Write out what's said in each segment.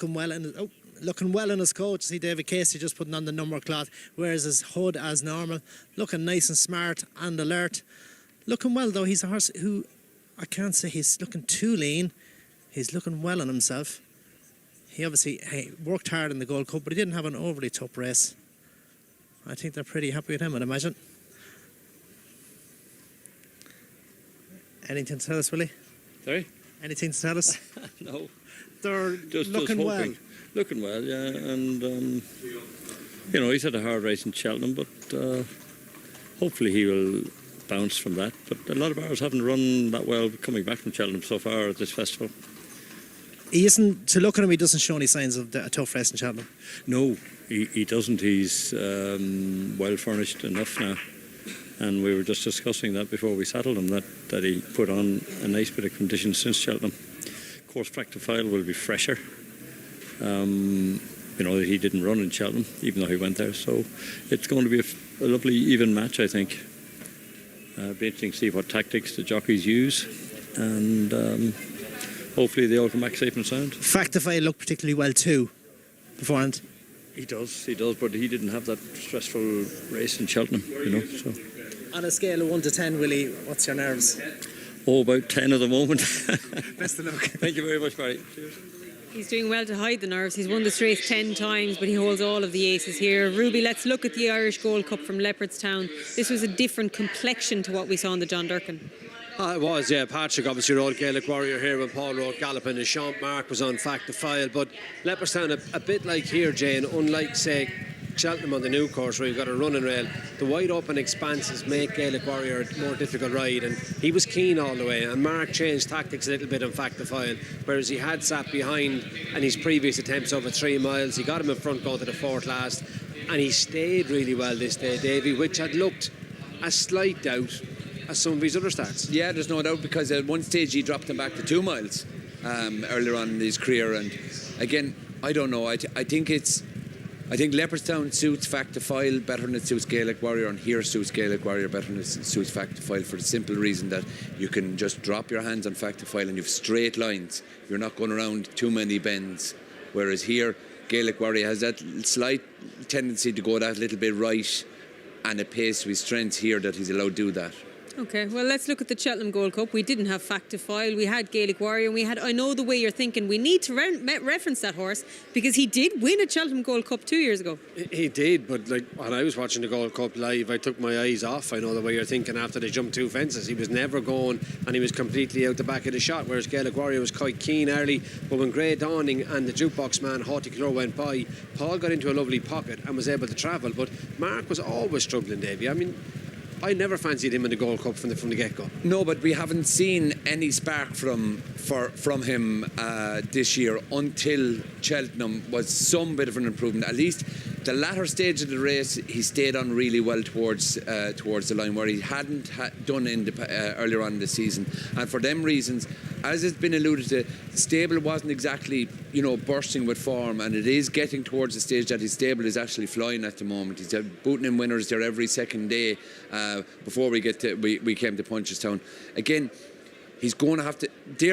looking well in his coat. See David Casey just putting on the number cloth, wears his hood as normal, looking nice and smart and alert. Looking well though. He's a horse who I can't say he's looking too lean. He's looking well on himself. He obviously worked hard in the Gold Cup, but he didn't have an overly tough race. I think they're pretty happy with him, I'd imagine. Anything to tell us, Willie? Sorry? Anything to tell us? No. They're just looking well. Looking well, yeah. And, you know, he's had a hard race in Cheltenham, but hopefully he will bounce from that. But a lot of ours haven't run that well coming back from Cheltenham so far at this festival. He isn't, to look at him, he doesn't show any signs of a tough race in Cheltenham. No, he doesn't. He's well furnished enough now. And we were just discussing that before we saddled him, that he put on a nice bit of condition since Cheltenham. Course practice file will be fresher. You know, he didn't run in Cheltenham, even though he went there. So it's going to be a lovely, even match, I think. Be interesting to see what tactics the jockeys use. And hopefully they all come back safe and sound. Factify looked particularly well too beforehand. He does, but he didn't have that stressful race in Cheltenham, you know. So. On a scale of 1 to 10, Willie, what's your nerves? Oh, about 10 at the moment. Best of luck. Thank you very much, Barry. Cheers. He's doing well to hide the nerves. He's won this race 10 times, but he holds all of the aces here. Ruby, let's look at the Irish Gold Cup from Leopardstown. This was a different complexion to what we saw in the John Durkin. It was, yeah. Patrick obviously rode Gaelic Warrior here when Paul rode Galopin Des Champs. Mark was on Fact to File. But Leopardstown, a bit like here, Jane, unlike, say, Cheltenham on the new course where you've got a running rail, the wide open expanses make Gaelic Warrior a more difficult ride, and he was keen all the way, and Mark changed tactics a little bit on Fact to File, whereas he had sat behind in his previous attempts over 3 miles. He got him in front going to the fourth last, and he stayed really well this day, Davy, which had looked a slight doubt as some of his other starts. Yeah, there's no doubt, because at one stage he dropped him back to 2 miles earlier on in his career, and again, I don't know, I think Leopardstown suits Fact to File better than it suits Gaelic Warrior, and here suits Gaelic Warrior better than it suits Fact to File, for the simple reason that you can just drop your hands on Fact to File and you've straight lines. You're not going around too many bends. Whereas here, Gaelic Warrior has that slight tendency to go that little bit right, and it pays to his strengths here that he's allowed to do that. Okay, well, let's look at the Cheltenham Gold Cup. We didn't have Fact to File, we had Gaelic Warrior, and we had, I know the way you're thinking, we need to reference that horse, because he did win a Cheltenham Gold Cup 2 years ago. He did, but like when I was watching the Gold Cup live, I took my eyes off. I know the way you're thinking after they jumped 2 fences. He was never going, and he was completely out the back of the shot, whereas Gaelic Warrior was quite keen early. But when Grey Dawning and the jukebox man, Haughty Clore, went by, Paul got into a lovely pocket and was able to travel. But Mark was always struggling, Davy. I mean, I never fancied him in the Gold Cup from the get-go. No, but we haven't seen any spark from him this year until Cheltenham was some bit of an improvement. At least the latter stage of the race, he stayed on really well towards the line, where he hadn't done earlier on in the season. And for them reasons, as it's been alluded to, the stable wasn't exactly, bursting with form, and it is getting towards the stage that his stable is actually flying at the moment. He's booting in winners there every second day. Before we came to Punchestown, again, they're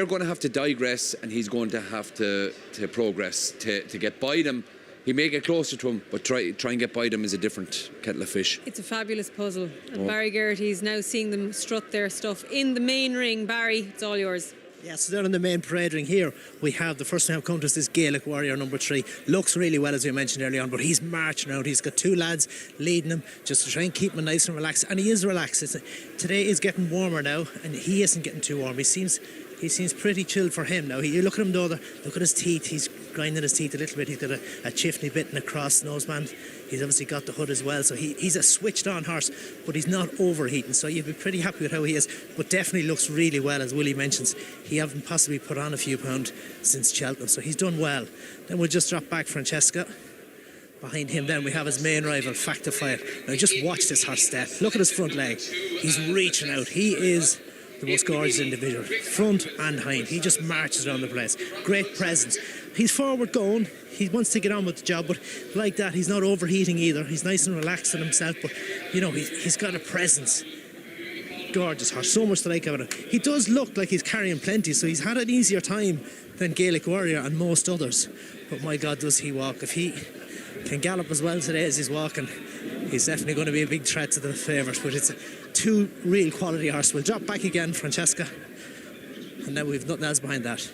going to have to digress, and he's going to have to progress to get by them. He may get closer to him, but try and get by them is a different kettle of fish. It's a fabulous puzzle, and Barry Geraghty's now seeing them strut their stuff in the main ring. Barry, it's all yours. Yeah, so down in the main parade ring here, we have the first time come to us, this Gaelic Warrior number 3. Looks really well, as we mentioned earlier on, but he's marching out. He's got 2 lads leading him just to try and keep him nice and relaxed. And he is relaxed. Today is getting warmer now, and he isn't getting too warm. He seems pretty chilled for him now. You look at him though, look at his teeth. He's grinding his teeth a little bit. He's got a chiffney bit and a cross noseband. He's obviously got the hood as well, so he's a switched on horse, but he's not overheating, so you'd be pretty happy with how he is, but definitely looks really well. As Willie mentions, he haven't possibly put on a few pounds since Cheltenham, so he's done well. Then we'll just drop back Francesca. Behind him then we have his main rival, Fact to File. Now just watch this horse step. Look at his front leg. He's reaching out. He is the most gorgeous individual, front and hind. He just marches around the place. Great presence. He's forward going. He wants to get on with the job, but like that, he's not overheating either. He's nice and relaxed in himself, but he's got a presence. gorgeous horse, so much to like about him. He does look like he's carrying plenty, so he's had an easier time than Gaelic Warrior and most others. But my God, does he walk. If he can gallop as well today as he's walking, he's definitely going to be a big threat to the favourite. But it's two real quality horses. We'll drop back again, Francesca, and then we've nothing else behind that.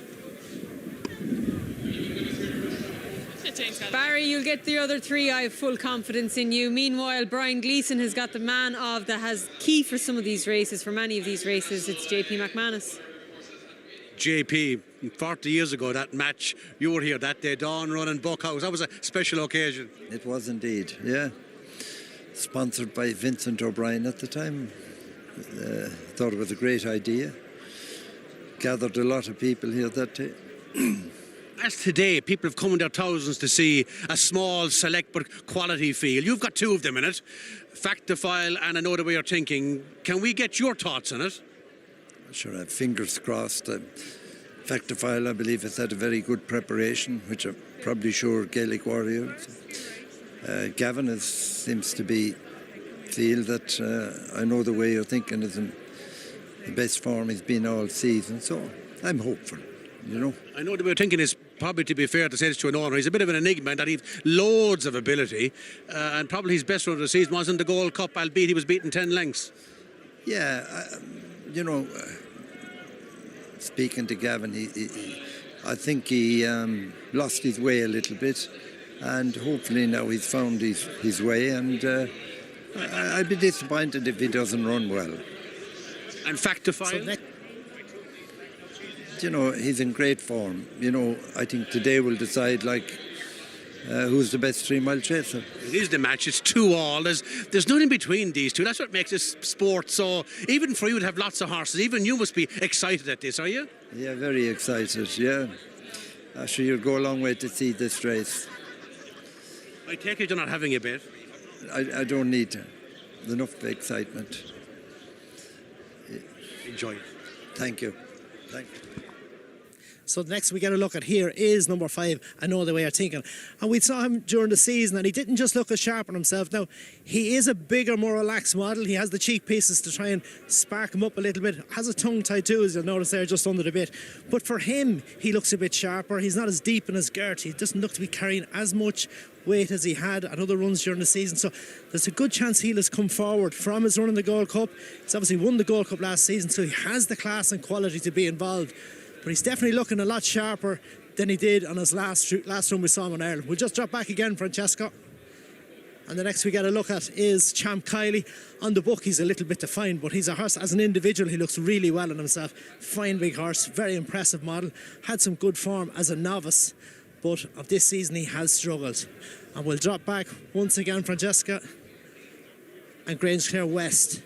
Barry, you'll get the other three. I have full confidence in you. Meanwhile, Brian Gleeson has got the man of that has key for some of these races, for many of these races. It's JP McManus. JP, 40 years ago, that match, you were here that day, Dawn running Buckhouse. That was a special occasion. It was indeed, yeah. Sponsored by Vincent O'Brien at the time. Thought it was a great idea. Gathered a lot of people here that day. As today, people have come in their thousands to see a small, select but quality field. You've got two of them in it, Fact to File and I Know the Way You're Thinking. Can we get your thoughts on it? Sure, I have fingers crossed. Fact to File, I believe, has had a very good preparation, which I'm probably sure Gaelic Warrior. Gavin seems to feel that I Know the Way You're Thinking is in the best form he's been all season. So I'm hopeful, you know. I Know the Way You're Thinking is probably, to be fair to say this to an owner, he's a bit of an enigma in that he's loads of ability, and probably his best run of the season was in the Gold Cup, albeit he was beaten 10 lengths. Yeah, you know, speaking to Gavin, I think he lost his way a little bit, and hopefully now he's found his way, and I'd be disappointed if he doesn't run well. And Fact to File? You know, he's in great form. You know, I think today will decide, who's the best 3 mile chaser. It is the match. It's 2-all. There's nothing between these two. That's what makes this sport so. Even for you to have lots of horses, even you must be excited at this, are you? Yeah, very excited. Yeah, actually, you'll go a long way to see this race. I take it you're not having a bet. I don't need enough excitement. Enjoy it. Thank you. Thank you. So the next we get a look at here is number 5, I Know the Way You're Thinking. And we saw him during the season and he didn't just look as sharp on himself. Now, he is a bigger, more relaxed model. He has the cheek pieces to try and spark him up a little bit. Has a tongue tie too, as you'll notice there, just under the bit. But for him, he looks a bit sharper. He's not as deep in his girth. He doesn't look to be carrying as much weight as he had at other runs during the season. So there's a good chance he'll has come forward from his run in the Gold Cup. He's obviously won the Gold Cup last season, so he has the class and quality to be involved. But he's definitely looking a lot sharper than he did on his last run we saw him in Ireland. We'll just drop back again, Francesca. And the next we get a look at is Champ Kiley. On the book, he's a little bit defined, but he's a horse. As an individual, he looks really well in himself. Fine big horse, very impressive model. Had some good form as a novice, but of this season he has struggled. And we'll drop back once again, Francesca. And Grangeclare West,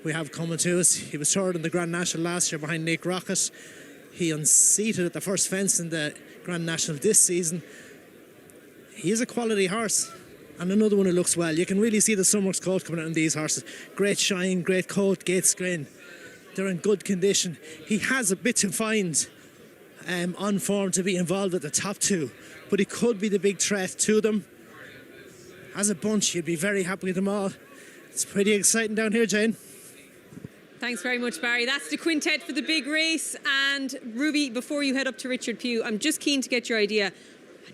we have coming to us. He was third in the Grand National last year behind Nick Rocket. He unseated at the first fence in the Grand National this season. He is a quality horse, and another one who looks well. You can really see the summer's coat coming out in these horses. Great shine, great coat, gate screen. They're in good condition. He has a bit to find on form to be involved with the top two, but he could be the big threat to them. As a bunch, you'd be very happy with them all. It's pretty exciting down here, Jane. Thanks very much, Barry. That's the quintet for the big race. And Ruby, before you head up to Richard Pugh, I'm just keen to get your idea.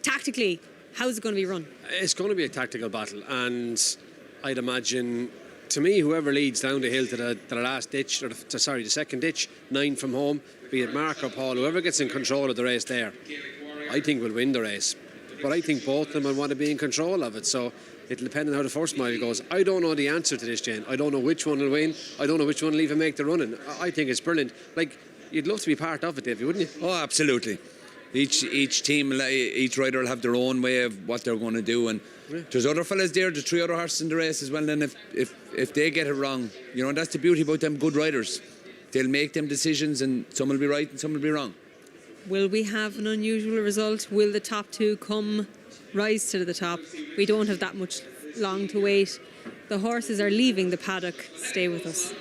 Tactically, how's it going to be run? It's going to be a tactical battle, and I'd imagine, to me, whoever leads down the hill to the last ditch, or the second ditch, 9 from home, be it Mark or Paul, whoever gets in control of the race there, I think will win the race. But I think both of them will want to be in control of it, so it'll depend on how the first mile goes. I don't know the answer to this, Jane. I don't know which one will win. I don't know which one will even make the running. I think it's brilliant. Like, you'd love to be part of it, Davey, wouldn't you? Oh, absolutely. Each team, each rider will have their own way of what they're going to do, and there's other fellas there, there's 3 other horses in the race as well. Then if they get it wrong, you know, that's the beauty about them good riders. They'll make them decisions, and some will be right and some will be wrong. Will we have an unusual result? Will the top 2 rise to the top? We don't have that much long to wait. The horses are leaving the paddock. Stay with us.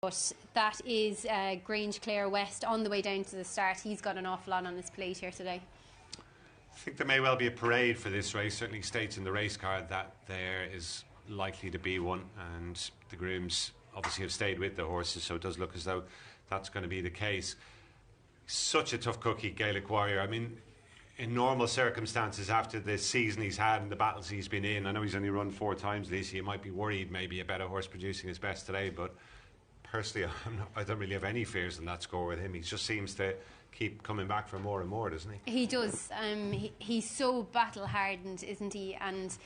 But that is Grange Clare West on the way down to the start. He's got an awful lot on his plate here today. I think there may well be a parade for this race. Certainly states in the race card that there is likely to be one, and the grooms obviously have stayed with the horses, so it does look as though that's going to be the case. Such a tough cookie, Gaelic Warrior. I mean, in normal circumstances, after the season he's had and the battles he's been in, I know he's only run 4 times, Lisa, you might be worried maybe about a horse producing his best today, but personally I don't really have any fears in that score with him. He just seems to keep coming back for more and more, doesn't he? He does. He's so battle hardened, isn't he? And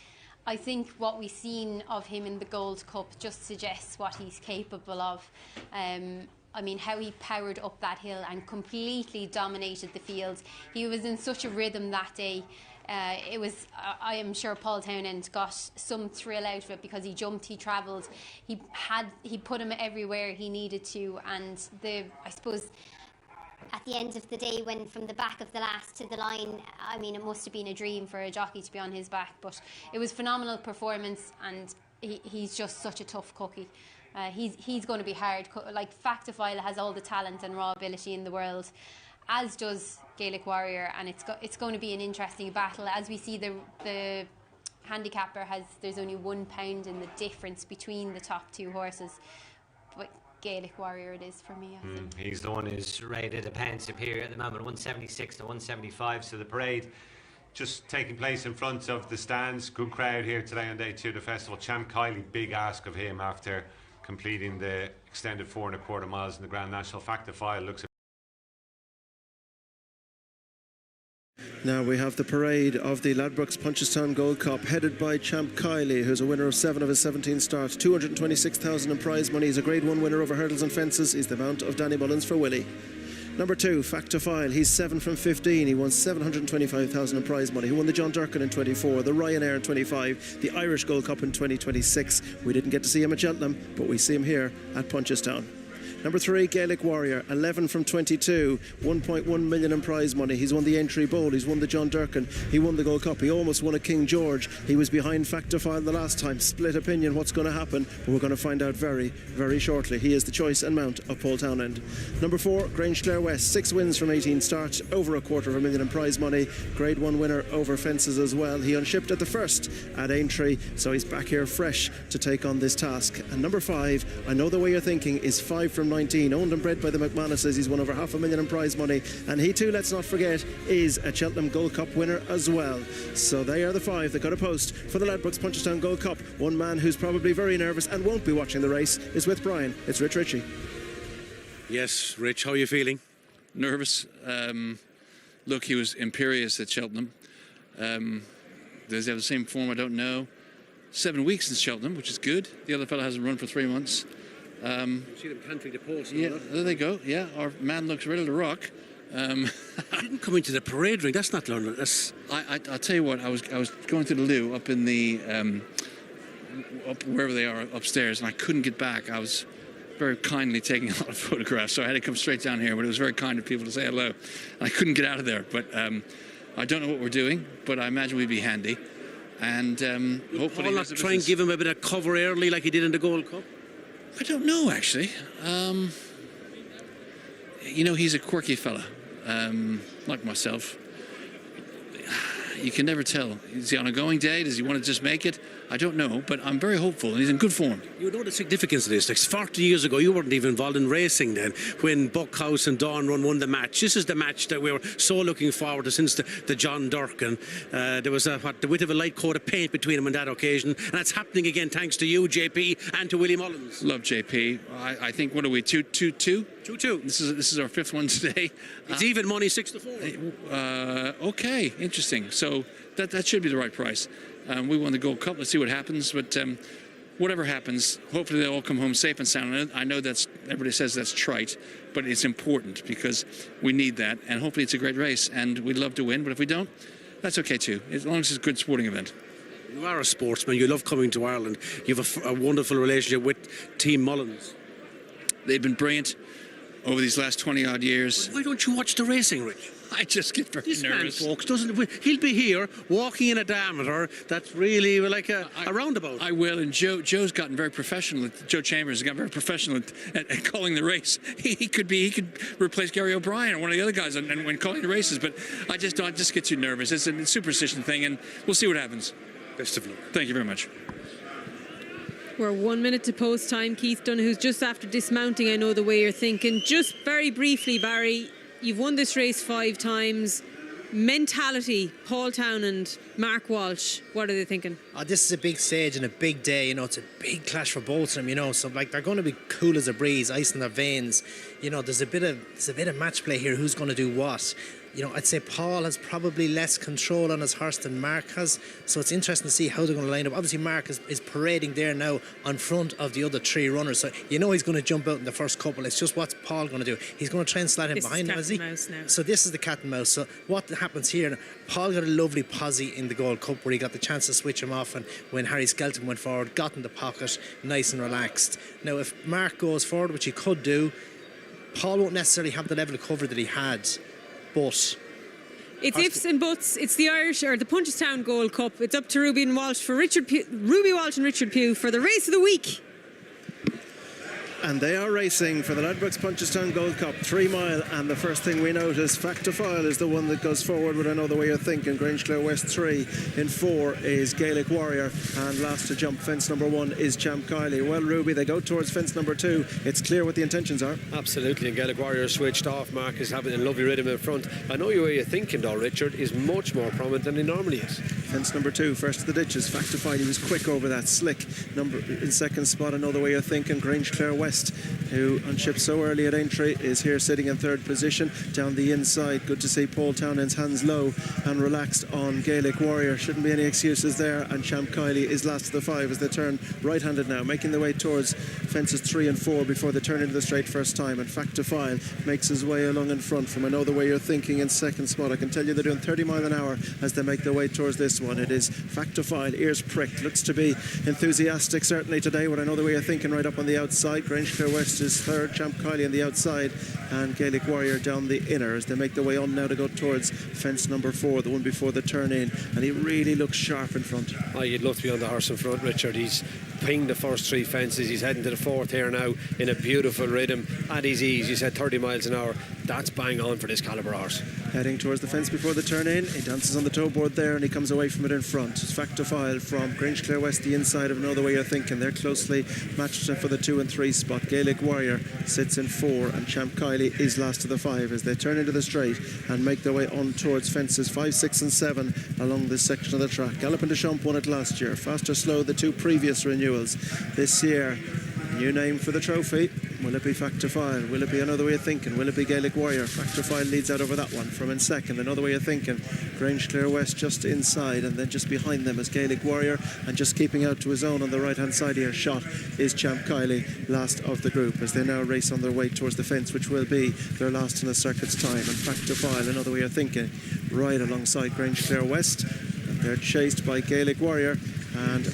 I think what we've seen of him in the Gold Cup just suggests what he's capable of. I mean, how he powered up that hill and completely dominated the field. He was in such a rhythm that day. It was, I am sure Paul Townend got some thrill out of it because he jumped, he travelled, he put him everywhere he needed to, and I suppose at the end of the day, when from the back of the last to the line, I mean, it must have been a dream for a jockey to be on his back, but it was phenomenal performance, and he's just such a tough cookie. He's going to be hard. Like, Factifile has all the talent and raw ability in the world, as does Gaelic Warrior, and it's going to be an interesting battle. As we see, the handicapper there's only £1 in the difference between the top 2 horses, but Gaelic Warrior it is for me, I think. He's the one who's rated a pence up here at the moment, 176 to 175, so the parade just taking place in front of the stands. Good crowd here today on day 2 of the festival. Champ Kiley, big ask of him after completing the extended 4.25 miles in the Grand National. Factifile looks. Now we have the parade of the Ladbrokes Punchestown Gold Cup, headed by Champ Kiley, who's a winner of 7 of his 17 starts, 226,000 in prize money. He's a Grade 1 winner over hurdles and fences. He's the mount of Danny Mullins for Willie. Number 2, Factifile. He's 7 from 15. He won 725,000 in prize money. He won the John Durkin in 24, the Ryanair in 25, the Irish Gold Cup in 2026. We didn't get to see him at Cheltenham, but we see him here at Punchestown. Number 3, Gaelic Warrior, 11 from 22, 1.1 million in prize money. He's won the Entry Bowl, he's won the John Durkin, he won the Gold Cup, he almost won a King George. He was behind Factifile the last time. Split opinion what's going to happen, but we're going to find out very, very shortly. He is the choice and mount of Paul Townend. Number 4, Grange Clare West, 6 wins from 18 starts, over $250,000 in prize money. Grade 1 winner over fences as well. He unshipped at the first at Aintree, so he's back here fresh to take on this task. And number 5, I know the way you're thinking, is 5 from 19, owned and bred by the McManuses. He's won over $500,000 in prize money, and he too, let's not forget, is a Cheltenham Gold Cup winner as well. So they are the 5 that got a post for the Ladbrokes Punchestown Gold Cup. One man who's probably very nervous and won't be watching the race is with Brian. It's Rich Ritchie. Yes, Rich, how are you feeling? Nervous. Look, he was imperious at Cheltenham. Does he have the same form? I don't know. 7 weeks in Cheltenham, which is good. The other fellow hasn't run for 3 months. See them cantering the poles. Yeah, there they go. Yeah, our man looks ready to rock. He didn't come into the parade ring. That's not London. I'll tell you what. I was going to the loo up in the up wherever they are upstairs, and I couldn't get back. I was very kindly taking a lot of photographs, so I had to come straight down here. But it was very kind of people to say hello, and I couldn't get out of there. But I don't know what we're doing, but I imagine we'd be handy. And hopefully, Paul not try and give him a bit of cover early like he did in the Gold Cup. I don't know, actually. You know, he's a quirky fella, like myself. You can never tell. Is he on a going day? Does he want to just make it? I don't know, but I'm very hopeful, and he's in good form. You know the significance of this. Like 40 years ago, you weren't even involved in racing then, when Buckhouse and Dawn Run won the match. This is the match that we were so looking forward to since the John Durkin. There was the width of a light coat of paint between them on that occasion, and that's happening again thanks to you, JP, and to Willie Mullins. Love JP. I think, what are we, 2-2? 2-2. This is our 5th one today. It's even money, 6-4. Okay, interesting. So that should be the right price. We won the Gold Cup. Let's see what happens. But whatever happens, hopefully they'll all come home safe and sound. I know everybody says that's trite, but it's important because we need that. And hopefully it's a great race. And we'd love to win. But if we don't, that's okay too, as long as it's a good sporting event. You are a sportsman. You love coming to Ireland. You have a wonderful relationship with Team Mullins. They've been brilliant over these last 20-odd years. Why don't you watch the racing, Rich? I just get very This nervous. man, folks, he'll be here walking in a diameter that's really like a roundabout. I will, and Joe's gotten very professional. Joe Chambers has gotten very professional at calling the race. He could replace Gary O'Brien or one of the other guys and when calling the races. But I just get too nervous. It's a superstition thing, and we'll see what happens. Best of luck. Thank you very much. We're 1 minute to post time. Keith Donoghue's just after dismounting. I know the way you're thinking. Just very briefly, Barry, you've won this race 5 times. Mentality, Paul Townend, Mark Walsh, what are they thinking? This is a big stage and a big day, it's a big clash for both of them, so they're going to be cool as a breeze, ice in their veins. There's a bit of match play here, who's going to do what. I'd say Paul has probably less control on his horse than Mark has, so it's interesting to see how they're going to line up. Obviously Mark is parading there now on front of the other 3 runners, so he's going to jump out in the first couple. It's just what's Paul going to do. He's going to try and slide him behind him, is he? So this is the cat and mouse. So what happens here, Paul got a lovely posse in the Gold Cup where he got the chance to switch him off, and when Harry Skelton went forward, got in the pocket, nice and relaxed. Now if Mark goes forward, which he could do, Paul won't necessarily have the level of cover that he had, but it's ifs and buts. It's the Irish or the Punchestown Gold Cup. It's up to Ruby Walsh and Richard Pugh for the race of the week. And they are racing for the Ladbrokes Punchestown Gold Cup, 3 mile. And the first thing we notice, Factifile is the one that goes forward with I Know the Way You're Thinking. Grangeclare West 3. In 4 is Gaelic Warrior. And last to jump, fence number 1 is Champ Kylie. Well, Ruby, they go towards fence number 2. It's clear what the intentions are. Absolutely, and Gaelic Warrior switched off. Mark is having a lovely rhythm in front. I Know the Way You're Thinking, though, Richard, is much more prominent than he normally is. Fence number 2, first to the ditches. Factifile, he was quick over that. Slick number in second spot. I Know the Way You're Thinking. Grangeclare West, who unshipped so early at Aintree, is here sitting in 3rd position down the inside. Good to see Paul Townend's hands low and relaxed on Gaelic Warrior. Shouldn't be any excuses there. And Champ Kylie is last of the 5 as they turn right-handed now, making their way towards fences 3 and 4 before they turn into the straight first time. And Factifile makes his way along in front from I Know the Way You're Thinking in second spot. I can tell you they're doing 30 mile an hour as they make their way towards this one. It is Factifile, ears pricked, looks to be enthusiastic certainly today with I Know the Way You're Thinking right up on the outside. Grangeclare West is 3rd, Champ Kylie on the outside, and Gaelic Warrior down the inner as they make their way on now to go towards fence number 4, the one before the turn in, and he really looks sharp in front. Oh, you'd love to be on the horse in front, Richard. He's pinged the first 3 fences. He's heading to the 4th here now in a beautiful rhythm at his ease. You said 30 miles an hour. That's bang on for this calibre horse. Heading towards the fence before the turn in, he dances on the toe board there and he comes away from it in front. It's Factifile from Grangeclare West, the inside of Know the Way You're Thinking. They're closely matched for the 2 and 3 spot. Gaelic Warrior sits in 4 and Champ Kylie is last of the 5 as they turn into the straight and make their way on towards fences 5, 6 and 7 along this section of the track. Galopin Des Champs won it last year. Fast or Slow, the 2 previous renewals. This year, new name for the trophy. Will it be Factifile? Will it be I Know the Way You're Thinking? Will it be Gaelic Warrior? Factifile leads out over that one from in second. I Know the Way You're Thinking. Grangeclare West just inside, and then just behind them is Gaelic Warrior, and just keeping out to his own on the right hand side here shot is Champ Kylie, last of the group as they now race on their way towards the fence, which will be their last in a circuit's time. And Factifile, I Know the Way You're Thinking, right alongside Grangeclare West, and they're chased by Gaelic Warrior, and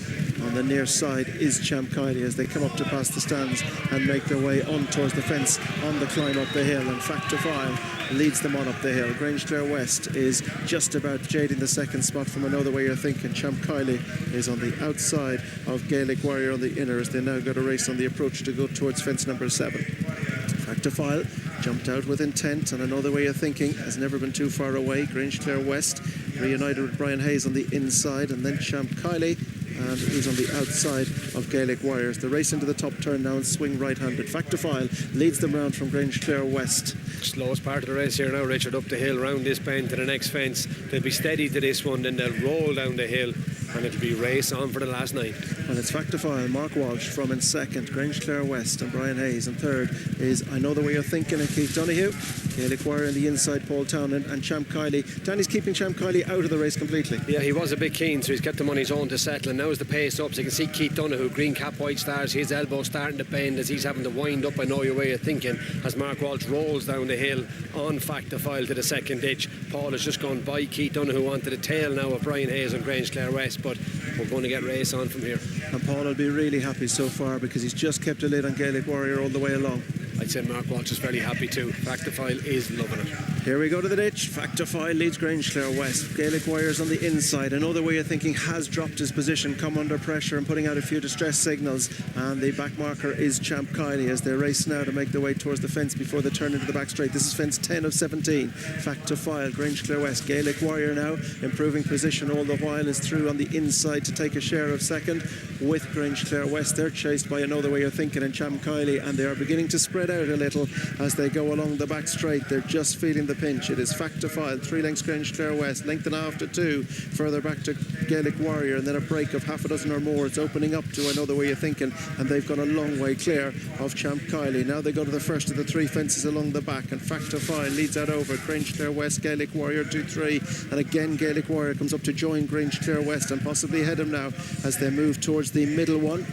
on the near side is Champ Kylie as they come up to past the stands and make their way on towards the fence on the climb up the hill. And Factifile leads them on up the hill. Grangeclare West is just about jading the second spot from I Know the Way You're Thinking. Champ Kylie is on the outside of Gaelic Warrior on the inner as they now got a race on the approach to go towards fence number 7. Factifile jumped out with intent, and I Know the Way You're Thinking has never been too far away. Grangeclare West reunited with Brian Hayes on the inside, and then Champ Kylie, and he's on the outside of Gaelic Warriors. The race into the top turn now and swing right-handed. Factifile leads them round from Grangeclare West. Slowest part of the race here now, Richard, up the hill, round this bend to the next fence. They'll be steady to this one, then they'll roll down the hill, and it'll be race on for the last 9. Well, it's Factifile, Mark Walsh from in second, Grangeclare West and Brian Hayes, and third is I Know the Way You're Thinking and Keith Donoghu. Gaelic Warrior on the inside, Paul Townend, and Champ Kylie. Danny's keeping Champ Kylie out of the race completely. Yeah, he was a bit keen, so he's kept him on his own to settle, and now as the pace up, so you can see Keith Donoghu, green cap, white stars, his elbow starting to bend as he's having to wind up I Know Your Way of Thinking as Mark Walsh rolls down the hill on Factifile to the second ditch. Paul has just gone by Keith Donoghu onto the tail now of Brian Hayes and Grangeclare West, but we're going to get race on from here. And Paul will be really happy so far because he's just kept a lid on Gaelic Warrior all the way along. I'd say Mark Walsh is very happy too. Factifile is loving it. Here we go to the ditch. Factify leads Grangeclare West. Gaelic Warriors on the inside. Another way of thinking has dropped his position, come under pressure and putting out a few distress signals. And the back marker is Champ Kiley as they race now to make their way towards the fence before they turn into the back straight. This is fence 10 of 17. Factify, Grangeclare West. Gaelic Warrior now improving position all the while is through on the inside to take a share of second with Grangeclare West. They're chased by Another Way of Thinking and Champ Kiley, and they are beginning to spread out a little as they go along the back straight. They're just feeling the pinch. It is Factify, 3 lengths Grangeclare West, length and a half to 2 further back to Gaelic Warrior, and then a break of half a dozen or more. It's opening up to Another Way of Thinking, and they've gone a long way clear of Champ Kiley. Now they go to the first of the 3 fences along the back, and Factify leads out over Grangeclare West, Gaelic Warrior 2-3, and again Gaelic Warrior comes up to join Grangeclare West and possibly head him now as they move towards the middle one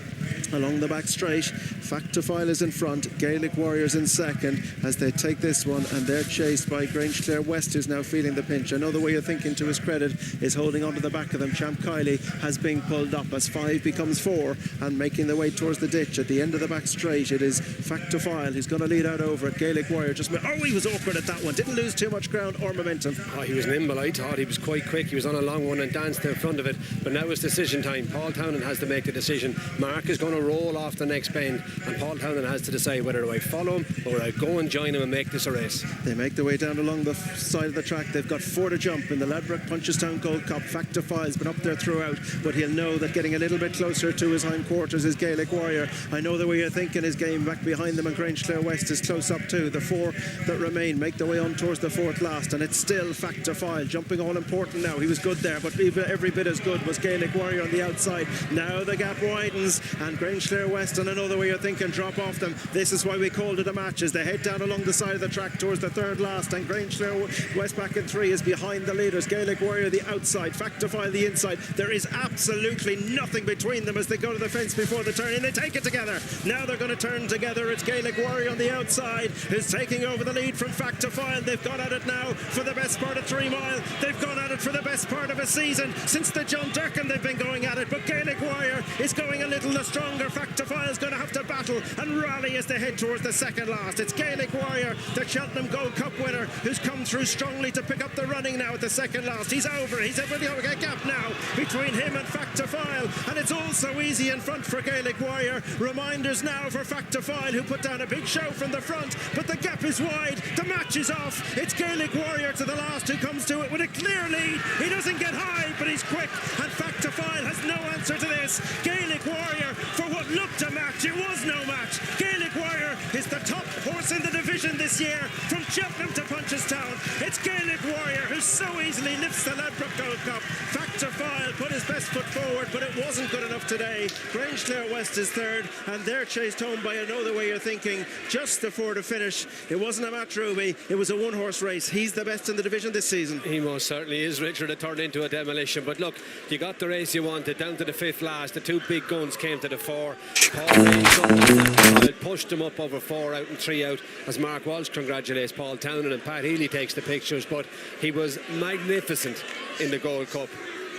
along the back straight. Factify is in front, Gaelic Warriors in second as they take this one, and they're chased by Grangeclare West, who's now feeling the pinch. Another Way of Thinking, to his credit, is holding on to the back of them. Champ Kiley has been pulled up as 5 becomes 4 and making their way towards the ditch at the end of the back straight. It is Factify who's going to lead out over it. Gaelic Warrior he was awkward at that one, didn't lose too much ground or momentum. He was nimble. I thought he was quite quick. He was on a long one and danced in front of it, but now it's decision time. Paul Townend has to make the decision. Mark is going to roll off the next bend, and Paul Townend has to decide whether do I follow him or will I go and join him and make this a race. They make their way down along the side of the track. They've got 4 to jump in the Ladbroke Punchestown Gold Cup. Factify has been up there throughout, but he'll know that getting a little bit closer to his hindquarters is Gaelic Warrior. I know the way you're thinking his game back behind them, and Grangeclare West is close up too. The 4 that remain make their way on towards the 4th last, and it's still Factify jumping all important now. He was good there, but every bit as good was Gaelic Warrior on the outside. Now the gap widens, and Grangeclare West and Another Way of Thinking drop off them. This is why we called it a match, as they head down along the side of the track towards the 3rd last, and Grangeclare West back in 3 is behind the leaders. Gaelic Warrior the outside, Factify the inside. There is absolutely nothing between them as they go to the fence before the turn, and they take it together. Now they're going to turn together. It's Gaelic Warrior on the outside who's taking over the lead from Factify, and they've gone at it now for the best part of 3 mile. They've gone at it for the best part of a season. Since the John Durkin they've been going at it, but Gaelic Warrior is going a little stronger. Factify is going to have to battle and rally as they head towards the 2nd last. It's Gaelic Warrior, the Cheltenham Gold Cup winner, who's come through strongly to pick up the running now at the 2nd last. He's over a gap now between him and Factify, and it's all so easy in front for Gaelic Warrior. Reminders now for Factify, who put down a big show from the front, but the gap is wide. The match is off. It's Gaelic Warrior to the last, who comes to it with a clear lead. He doesn't get high, but he's quick, and Factify has no answer to this. Gaelic Warrior, for what looked a match, it was no match. Gaelic Warrior is the top horse in the division this year, from Cheltenham to Punchestown. It's Gaelic Warrior who so easily lifts the Ladbroke Gold Cup. Factify put his best foot forward, but it wasn't good enough today. Grangeclare West is 3rd, and they're chased home by Another Way of Thinking just before the finish. It wasn't a match, Ruby. It was a 1-horse race. He's the best in the division this season. He most certainly is, Richard. It turned into a demolition, but look, you got the race you wanted. Down to the 5th last, the 2 big guns came to the 4. Paul pushed them up over 4 out and 3 out as Mark Walsh congratulates Paul Townend, and Pat Healy takes the pictures, but he was magnificent in the Gold Cup,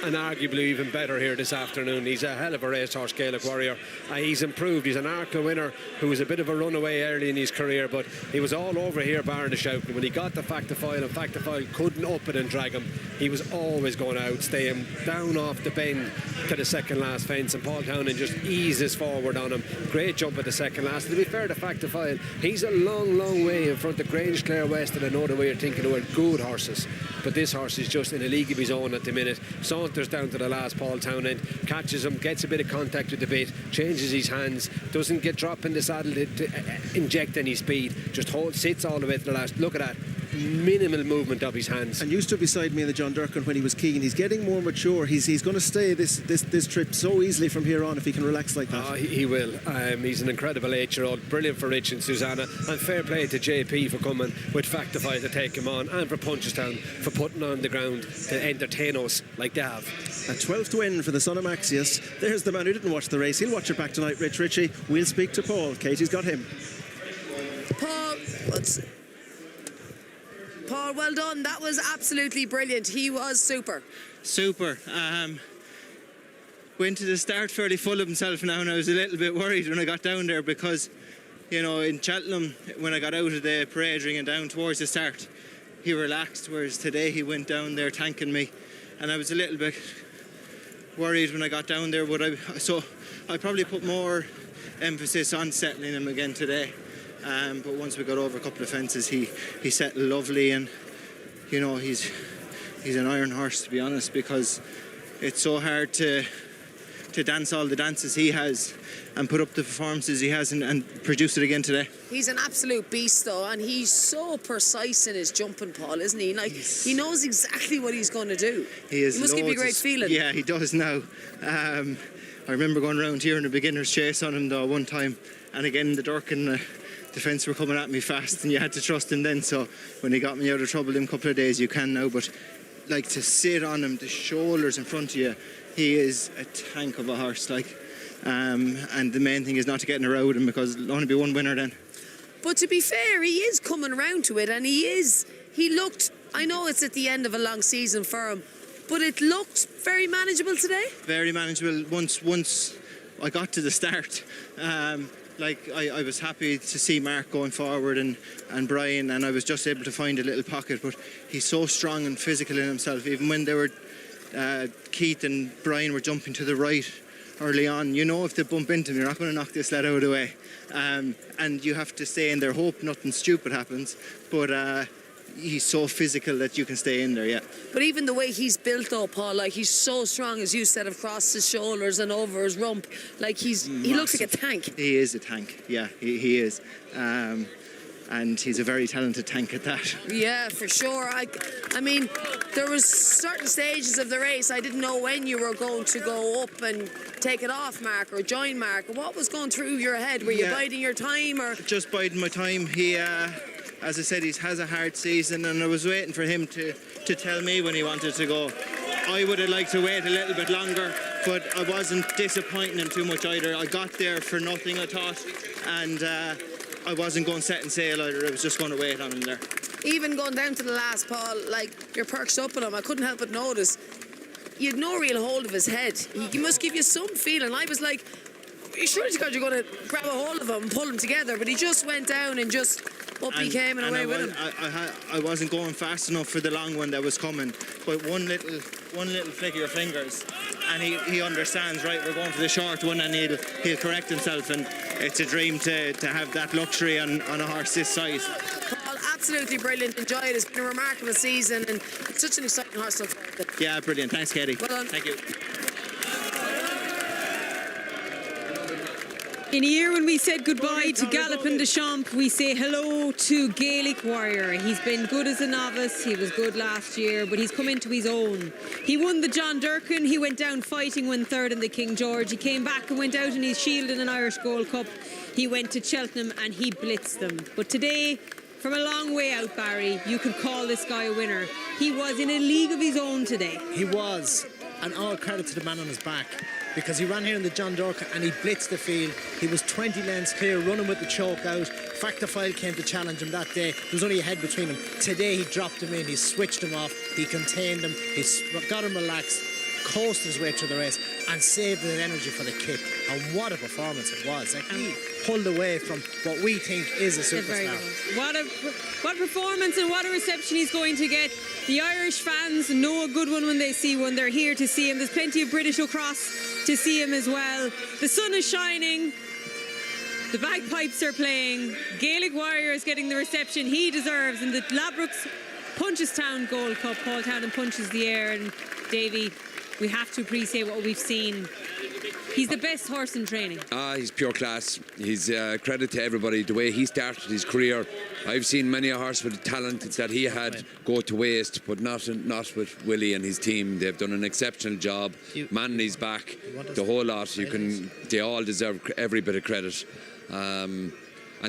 and arguably even better here this afternoon. He's a hell of a racehorse, Gaelic Warrior. He's improved. He's an Arkle winner who was a bit of a runaway early in his career, but he was all over here barring the shouting. When he got the Factify and Factify couldn't up it and drag him, he was always going to outstay him down off the bend to the 2nd last fence, and Paul Townend just eases forward on him. Great jump at the 2nd last. To be fair to Factify, he's a long way in front of Grangeclare West and Another Way of Thinking, who are good horses, but this horse is just in a league of his own at the minute. Saunters down to the last, Paul Townend catches him, gets a bit of contact with the bit, changes his hands, doesn't get dropped in the saddle to inject any speed, just sits all the way to the last. Look at that minimal movement of his hands. And you stood beside me in the John Durkin when he was keen. He's getting more mature. He's going to stay this trip so easily from here on if he can relax like that. He will. He's an incredible 8-year-old. Brilliant for Rich and Susanna, and fair play to JP for coming with Factify to take him on, and for Punchestown for putting on the ground to entertain us like they have. A 12th win for the son of Maxius. There's the man who didn't watch the race. He'll watch it back tonight, Rich Ritchie. We'll speak to Paul. Katie's got him. Paul, well done. That was absolutely brilliant. He was super. Went to the start fairly full of himself now, and I was a little bit worried when I got down there because, you know, in Cheltenham, when I got out of the parade ring and down towards the start, he relaxed, whereas today he went down there tanking me, and I was a little bit worried when I got down there, but I probably put more emphasis on settling him again today. But once we got over a couple of fences, he settled lovely, and you know, he's an iron horse, to be honest, because it's so hard to dance all the dances he has and put up the performances he has and produce it again today. He's an absolute beast, though, and he's so precise in his jumping, Paul, isn't he? Like, he knows exactly what he's going to do. He must give you a great feeling. Yeah, he does now. I remember going around here in a beginner's chase on him, though, one time, and again the Dirk and the fence were coming at me fast, and you had to trust him then. So when he got me out of trouble in a couple of days, you can now. But like, to sit on him, the shoulders in front of you, he is a tank of a horse, like. And the main thing is not to get in a row with him, because there'll only be one winner then. But to be fair, he is coming around to it, and he looked, I know it's at the end of a long season for him, but it looked very manageable today. Very manageable once I got to the start. I was happy to see Mark going forward and Brian, and I was just able to find a little pocket, but he's so strong and physical in himself. Even when they were Keith and Brian were jumping to the right early on, you know, if they bump into him, you're not going to knock this lad out of the way, and you have to stay in there, hope nothing stupid happens, but he's so physical that you can stay in there. Yeah, but even the way he's built, though, Paul, like, he's so strong, as you said, across his shoulders and over his rump. Like, he looks like a tank. He is a tank. Yeah, he is. And he's a very talented tank at that. Yeah, for sure. I mean, there was certain stages of the race I didn't know when you were going to go up and take it off Mark or join Mark. What was going through your head? Were you biding your time, or just biding my time? He, as I said, he has a hard season, and I was waiting for him to tell me when he wanted to go. I would have liked to wait a little bit longer, but I wasn't disappointing him too much either. I got there for nothing, I thought, and I wasn't going set and sail either. I was just going to wait on him there. Even going down to the last, Paul, like, you're perched up on him, I couldn't help but notice you had no real hold of his head. He must give you some feeling. I was like, surely to God you're going to grab a hold of him and pull him together, but he just went down and just up he came and away with him. I wasn't going fast enough for the long one that was coming, but one little flick of your fingers, and he understands, right, we're going for the short one, and he'll correct himself, and it's a dream to have that luxury on a horse this size. Paul, absolutely brilliant. Enjoy it. It's been a remarkable season, and it's such an exciting horse. Yeah, brilliant. Thanks, Katie. Well done. Thank you. In a year when we said goodbye to Galopin Des Champs, we say hello to Gaelic Warrior. He's been good as a novice. He was good last year, but he's come into his own. He won the John Durkin. He went down fighting, won third in the King George. He came back and went out in his shield in an Irish Gold Cup. He went to Cheltenham and he blitzed them. But today, from a long way out, Barry, you could call this guy a winner. He was in a league of his own today. He was, and all credit to the man on his back, because he ran here in the John Durkin and he blitzed the field. He was 20 lengths clear, running with the choke out. Factifile came to challenge him that day. There was only a head between them. Today he dropped him in, he switched him off, he contained him, he got him relaxed, coasted his way through the race and saved his energy for the kick. And what a performance it was. Like, he pulled away from what we think is a superstar. What performance and what a reception he's going to get. The Irish fans know a good one when they see one. They're here to see him. There's plenty of British across to see him as well. The sun is shining. The bagpipes are playing. Gaelic Warrior is getting the reception he deserves in the Ladbrokes Punchestown Gold Cup. Paul Townend punches the air, and Davy, we have to appreciate what we've seen. He's the best horse in training. He's pure class. He's credit to everybody. The way he started his career, I've seen many a horse with the talent that he had go to waste, but not with Willie and his team. They've done an exceptional job. Manley's back, the whole lot. They all deserve every bit of credit. And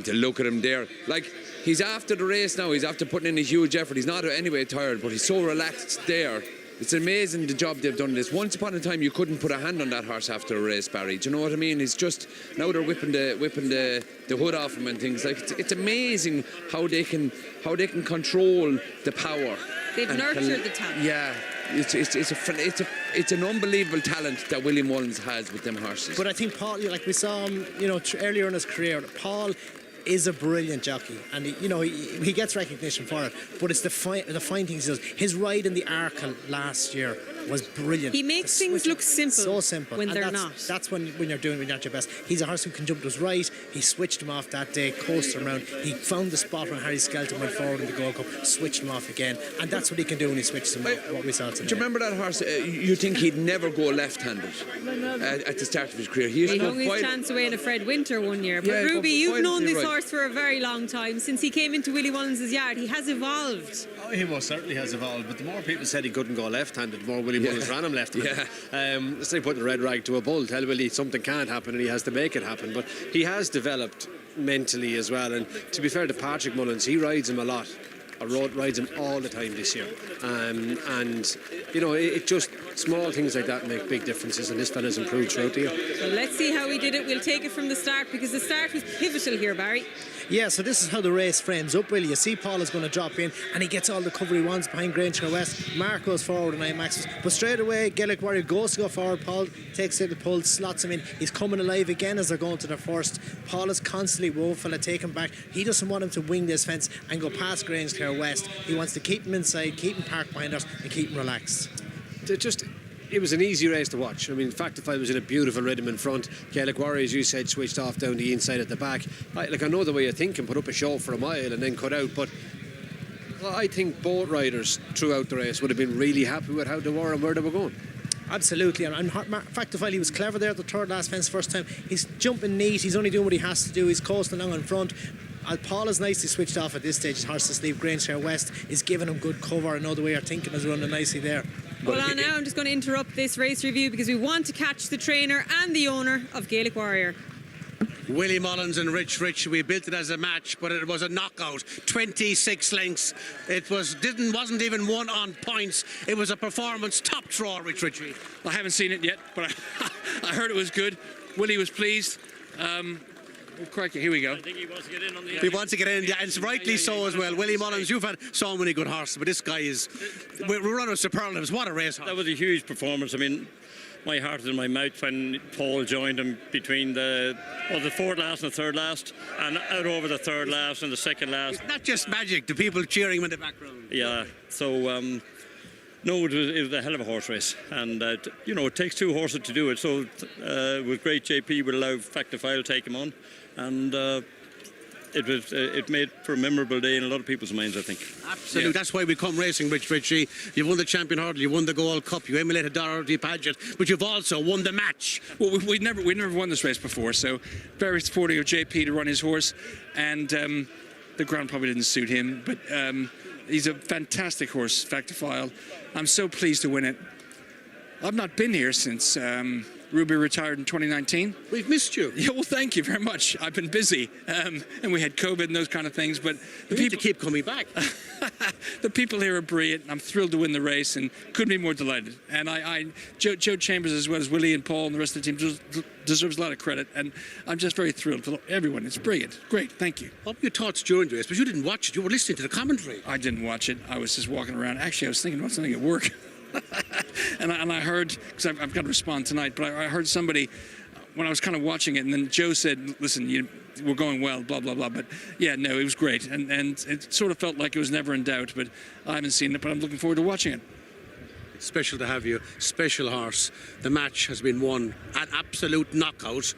to look at him there, like, he's after the race now. He's after putting in a huge effort. He's not anyway tired, but he's so relaxed there. It's amazing the job they've done this. Once upon a time, you couldn't put a hand on that horse after a race, Barry. Do you know what I mean? It's just, now they're whipping the hood off him and things. Like, it's amazing how they can control the power. They've nurtured the talent. Yeah, it's an unbelievable talent that William Mullins has with them horses. But I think Paul, like we saw him, earlier in his career, Paul is a brilliant jockey, and he gets recognition for it. But it's the fine things he does. His ride in the Arkle last year was brilliant. He makes things look simple. So simple when and they're that's, not. That's when you're at your best. He's a horse who can jump to his right. He switched him off that day, coasted him around. He found the spot when Harry Skelton went forward in the Gold Cup, switched him off again, and that's what he can do when he switches him off. What we saw today. Do you remember that horse? You think he'd never go left-handed at the start of his career? He hung his chance away in a Fred Winter one year. But Ruby, you've known this horse for a very long time. Since he came into Willie Mullins' yard, he has evolved. Oh, he most certainly has evolved. But the more people said he couldn't go left-handed, the more Willie Mullins ran him left-handed. It's like putting a red rag to a bull. Tell Willie something can't happen and he has to make it happen. But he has developed mentally as well. And to be fair to Patrick Mullins, he rides him a lot. Rides him all the time this year, and it just small things like that make big differences, and this fella's improved throughout the year. Well, let's see how he did it. We'll take it from the start, because the start was pivotal here, Barry. Yeah, so this is how the race frames up, really. You see Paul is going to drop in, and he gets all the cover he wants behind Grangemere West. Mark goes forward and IMAX, but straight away Gaelic Warrior goes to go forward. Paul takes it, the pull, slots him in. He's coming alive again as they're going to their first. Paul is constantly woeful at taking back. He doesn't want him to wing this fence and go past Grangemere West. He wants to keep him inside, keep him parked behind us, and keep him relaxed. It was an easy race to watch. I mean, Factify was in a beautiful rhythm in front. Gaelic Warrior, as you said, switched off down the inside at the back. I know the way you think and put up a show for a mile and then cut out, but I think both riders throughout the race would have been really happy with how they were and where they were going. Absolutely, and Factify, he was clever there at the third last fence first time. He's jumping neat, he's only doing what he has to do, he's coasting along in front. Paul is nicely switched off at this stage. His horse asleep. Grangemere West is giving him good cover. I know the way you're thinking is running nicely there. Hold on now, I'm just going to interrupt this race review because we want to catch the trainer and the owner of Gaelic Warrior. Willie Mullins and Rich, we built it as a match, but it was a knockout. 26 lengths. It wasn't even won on points. It was a performance top draw, Rich Ritchie. I haven't seen it yet, but I heard it was good. Willie was pleased. Crikey, here we go. I think he wants to get in on the He wants to get in, yeah, and rightly so as well. Willie Mullins, you've had so many good horses, but this guy is... We're running superlatives. What a race horse. That was a huge performance. I mean, my heart was in my mouth when Paul joined him between the fourth last and the third last, and out over the third last and the second last. It's not just magic, the people cheering him in the background. Yeah, so... No, it was a hell of a horse race, and it takes two horses to do it. So with great JP would allow Factify to take him on, and it made for a memorable day in a lot of people's minds, I think. Absolutely, Yeah. That's why we come racing, Rich Ritchie. You've won the Champion Hurdle, you won the Gold Cup, you emulated Dorothy Paget, but you've also won the match. Well, we'd never won this race before, so very supportive of JP to run his horse, and the ground probably didn't suit him, but he's a fantastic horse, Factify. I'm so pleased to win it. I've not been here since Ruby retired in 2019. We've missed you. Yeah, well, thank you very much. I've been busy, and we had COVID and those kind of things. But the people keep coming back. The people here are brilliant. I'm thrilled to win the race, and couldn't be more delighted. And Joe Chambers, as well as Willie and Paul and the rest of the team, deserves a lot of credit. And I'm just very thrilled for everyone. It's brilliant. Great. Thank you. What were your thoughts during the race? But you didn't watch it. You were listening to the commentary. I didn't watch it. I was just walking around. Actually, I was thinking about something at work. and I heard, because I've got to respond tonight, but I heard somebody when I was kind of watching it, and then Joe said, listen, we're going well, blah, blah, blah. But yeah, no, it was great. And it sort of felt like it was never in doubt, but I haven't seen it, but I'm looking forward to watching it. It's special to have you. Special horse. The match has been won. An absolute knockout.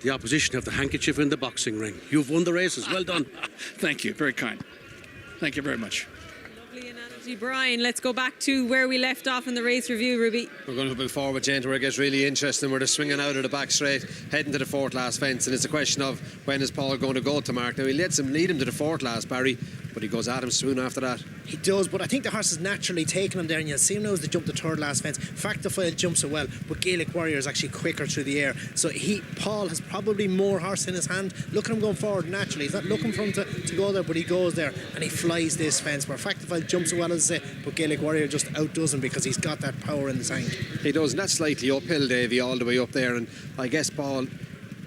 The opposition have the handkerchief in the boxing ring. You've won the races. Well done. Thank you. Very kind. Thank you very much. Brian, let's go back to where we left off in the race review, Ruby. We're going to move forward, Jane, where it gets really interesting. We're just swinging out of the back straight, heading to the fourth last fence, and it's a question of when is Paul going to go to Mark. Now, he lets him lead him to the fourth last, Barry, but he goes at him soon after that. He does, but I think the horse is naturally taking him there, and you'll see him now as they jump the third last fence. Factify jumps it well, but Gaelic Warrior is actually quicker through the air. So Paul has probably more horse in his hand. Look at him going forward naturally. He's not looking for him to go there, but he goes there and he flies this fence where Factify jumps it well, as I say, but Gaelic Warrior just outdoes him because he's got that power in the tank. He does, and that's slightly uphill, Davey, all the way up there, and I guess Paul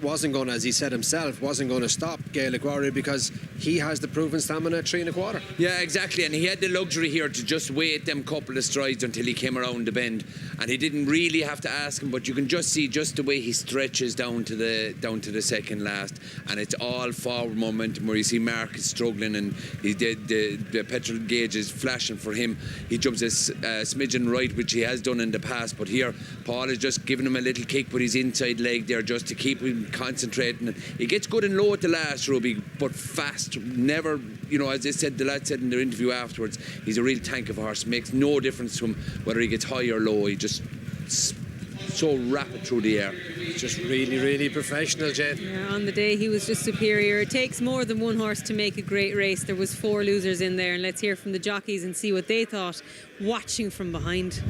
wasn't going to, as he said himself, wasn't going to stop Gaelic Warrior because he has the proven stamina at 3 1/4. Yeah, exactly, and he had the luxury here to just wait them couple of strides until he came around the bend, and he didn't really have to ask him, but you can just see just the way he stretches down to the second last, and it's all forward momentum where you see Mark is struggling and the petrol gauge is flashing for him. He jumps a smidgen right, which he has done in the past, but here Paul is just giving him a little kick with his inside leg there just to keep him concentrating. He gets good and low at the last, Ruby, but fast. Never, as I said, the lad said in their interview afterwards, he's a real tank of a horse. Makes no difference to him whether he gets high or low. He just so rapid through the air. Just really, really professional, Jane. Yeah, on the day he was just superior. It takes more than one horse to make a great race. There was 4 losers in there, and let's hear from the jockeys and see what they thought watching from behind.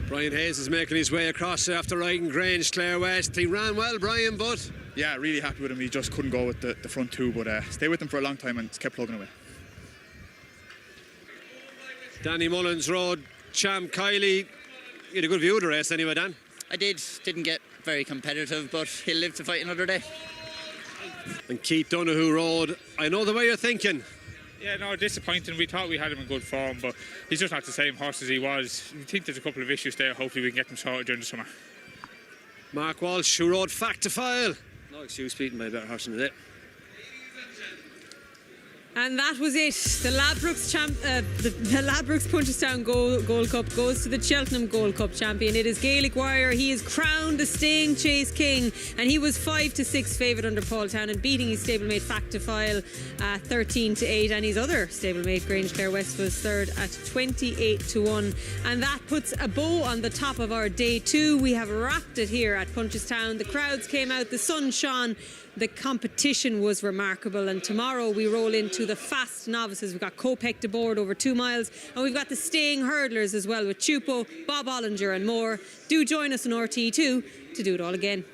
Brian Hayes is making his way across after riding Grange Clare West. He ran well, Brian, but... Yeah, really happy with him. He just couldn't go with the front two, but stayed with him for a long time and kept plugging away. Danny Mullins rode Champ Kiley. You had a good view of the race anyway, Dan? I did. Didn't get very competitive, but he'll live to fight another day. And Keith Donoghue rode. I know the way you're thinking. Yeah, no, disappointing. We thought we had him in good form, but he's just not the same horse as he was. I think there's a couple of issues there. Hopefully we can get them sorted during the summer. Mark Walsh, who rode Fact to File. No excuse beaten by a better horse in the day. And that was it. The Ladbrokes Punchestown Gold Cup goes to the Cheltenham Gold Cup champion. It is Gaelic Warrior. He is crowned the Staying Chase King, and he was 5-6 favourite under Paul Townend, beating his stablemate Fact to File 13-8, and his other stablemate Grange Clare West was third at 28-1. And that puts a bow on the top of our day 2. We have wrapped it here at Punchestown. The crowds came out, the sun shone. The competition was remarkable, and tomorrow we roll into the fast novices. We've got Kopek to board over 2 miles, and we've got the staying hurdlers as well with Chupo, Bob Ollinger and more. Do join us on RTE2 to do it all again.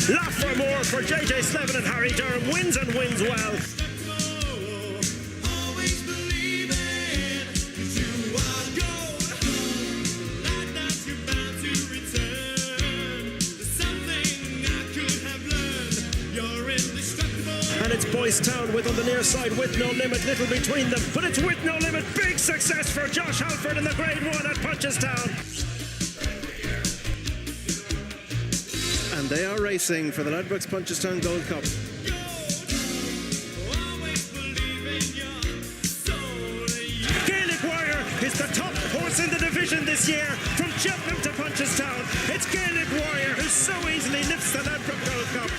Laugh for more for JJ Slevin and Harry Durham. Wins and wins well. And it's Boys Town with on the near side with No Limit, little between them, but it's with No Limit. Big success for Josh Halford in the Grade 1 at Punchestown. And they are racing for the Ladbrokes Punchestown Gold Cup. Gaelic Warrior is the top horse in the division this year. From Cheltenham to Punchestown, it's Gaelic Warrior who so easily lifts the Ladbrokes Gold Cup.